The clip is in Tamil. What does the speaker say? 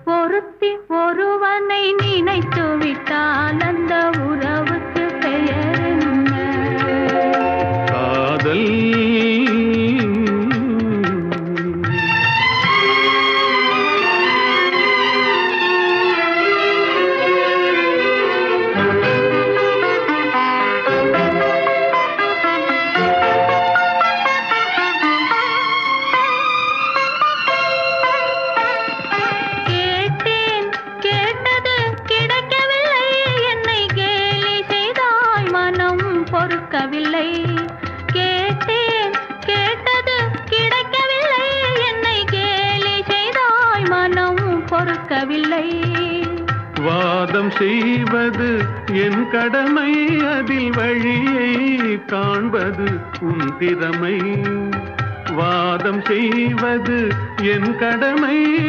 ஒருத்தி ஒருவனை நினைத்து விட்டால் அந்த உறவுக்கு பெயர் என்ன? காதல். பொறுக்கவில்லை. கேட்டேன், கேட்டது கிடைக்கவில்லை. என்னை கேலி செய்தாய், மனம் பொறுக்கவில்லை. வாதம் செய்வது என் கடமை, அதில் வழியை காண்பது உன் திறமை. வாதம் செய்வது என் கடமை.